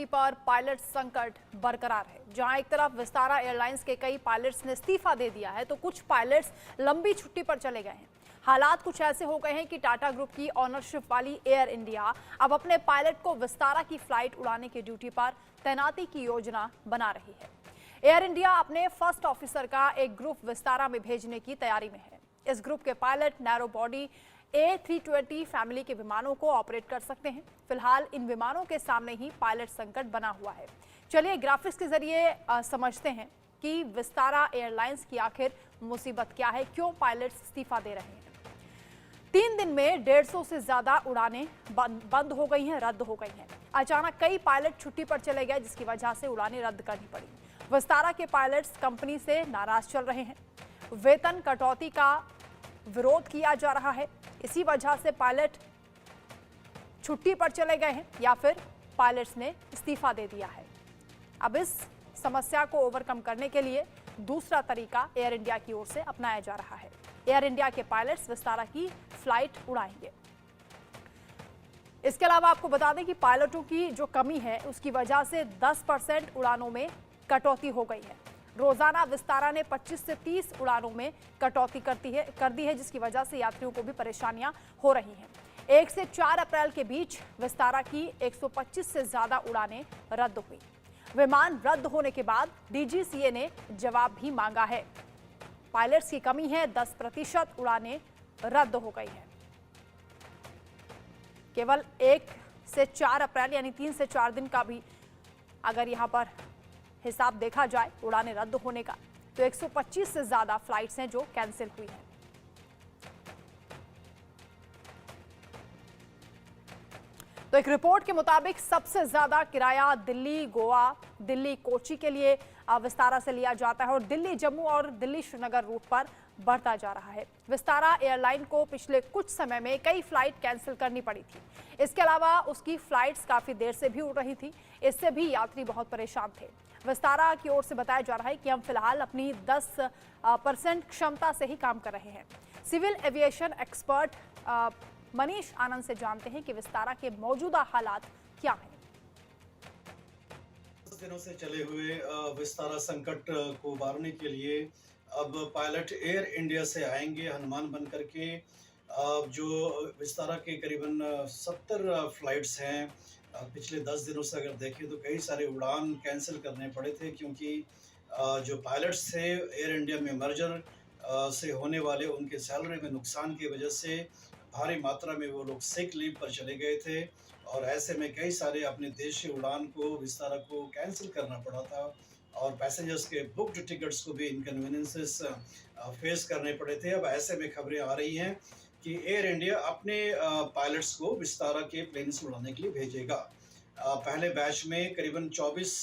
होने पर पायलट संकट बरकरार है। जहां एक तरफ विस्तारा एयरलाइंस के कई पायलट्स ने इस्तीफा दे दिया है, तो कुछ पायलट्स लंबी छुट्टी पर चले गए हैं। हालात कुछ ऐसे हो गए हैं कि टाटा ग्रुप की ऑनरशिप वाली एयर इंडिया अब अपने पायलट को विस्तारा की फ्लाइट उड़ाने की ड्यूटी पर तैनाती की योजना बना रही है। एयर इंडिया अपने फर्स्ट ऑफिसर का एक ग्रुप विस्तारा में भेजने की तैयारी में है। इस ग्रुप के pilot narrow body A320 family के विमानों को ऑपरेट कर सकते हैं। फिलहाल इन विमानों के सामने ही पायलट संकट बना हुआ है। चलिए ग्राफिक्स के जरिए समझते हैं कि विस्तारा एयरलाइंस की आखिर मुसीबत क्या है, क्यों पायलट इस्तीफा दे रहे हैं। 3 दिन में 150 से ज्यादा उड़ानें बंद हो गई हैं, रद्द हो गई हैं। अचानक कई पायलट छुट्टी पर चले गए, जिसकी वजह से उड़ानें रद्द करनी पड़ी। विस्तारा के पायलट्स कंपनी से नाराज चल रहे हैं। वेतन कटौती का विरोध किया जा रहा है। इसी वजह से पायलट छुट्टी पर चले गए हैं या फिर पायलट्स ने इस्तीफा दे दिया है। अब इस समस्या को ओवरकम करने के लिए दूसरा तरीका एयर इंडिया की ओर से अपनाया जा रहा है। एयर इंडिया के पायलट्स विस्तारा की फ्लाइट उड़ाएंगे। इसके अलावा आपको बता दें कि पायलटों की जो कमी है उसकी वजह से 10% उड़ानों में कटौती हो गई है। रोजाना विस्तारा ने 25 से 30 उड़ानों में कटौती कर दी है, जिसकी वजह से यात्रियों को भी परेशानियां हो रही हैं। 1 से 4 अप्रैल के बीच विस्तारा की 125 से ज्यादा उड़ानें रद्द हुई। विमान रद्द होने के बाद DGCA ने जवाब भी मांगा है। पायलट्स की कमी है, 10% उड़ानें रद्द हो गई है। केवल 1 से 4 अप्रैल यानी 3 से 4 दिन का भी अगर यहां पर हिसाब देखा जाए उड़ानें रद्द होने का, तो 125 से ज्यादा फ्लाइट्स हैं जो कैंसिल हुई हैं। तो एक रिपोर्ट के मुताबिक सबसे ज्यादा किराया दिल्ली, गोवा, दिल्ली कोची के लिए विस्तारा से लिया जाता है और दिल्ली जम्मू और दिल्ली श्रीनगर रूट पर बढ़ता जा रहा है। विस्तारा एयरलाइन को पिछले कुछ समय में कई फ्लाइट कैंसिल करनी पड़ी थी। इसके अलावा उसकी फ्लाइट्स काफी देर से भी उड़ रही थी। इससे भी यात्री बहुत परेशान थे। विस्तारा की ओर से बताया जा रहा है कि हम फिलहाल अपनी 10% क्षमता से ही काम कर रहे हैं। सिविल एविएशन एक्सपर्ट मनीष आनंद से जानते हैं कि विस्तारा के मौजूदा हालात क्या हैं। दिनों से चले हुए विस्तारा संकट को उबारने के लिए अब पायलट एयर इंडिया से आएंगे हनुमान बन करके। जो विस्तारा के करीबन 70 फ्लाइट्स हैं। पिछले 10 दिनों से अगर देखें तो कई सारे उड़ान कैंसिल करने पड़े थे, क्योंकि जो पायलट्स थे एयर इंडिया में मर्जर से होने वाले उनके सैलरी में नुकसान की वजह से भारी मात्रा में वो लोग सिक लीव पर चले गए थे और ऐसे में कई सारे अपने देश से उड़ान को विस्तारा को कैंसिल करना पड़ा था और पैसेंजर्स के बुक्ड टिकट्स को भी इनकन्वीनियंसेस फेस करने पड़े थे। अब ऐसे में खबरें आ रही हैं कि एयर इंडिया अपने पायलट्स को विस्तारा के प्लेन से उड़ाने के लिए भेजेगा। पहले बैच में करीबन 24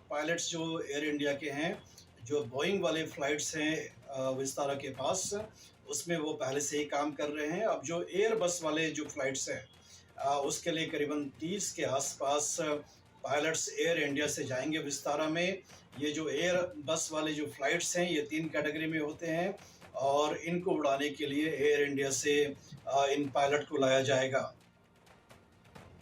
पायलट्स जो एयर इंडिया के हैं, जो बोइंग वाले फ्लाइट्स हैं विस्तारा के पास, उसमें वो पहले से ही काम कर रहे हैं। अब जो एयर बस वाले जो फ्लाइट्स हैं उसके लिए करीबन 30 के आसपास पायलट्स एयर इंडिया से जाएंगे विस्तारा में। ये जो एयर बस वाले जो फ्लाइट्स हैं ये 3 कैटेगरी में होते हैं और इनको उड़ाने के लिए एयर इंडिया से इन पायलट को लाया जाएगा।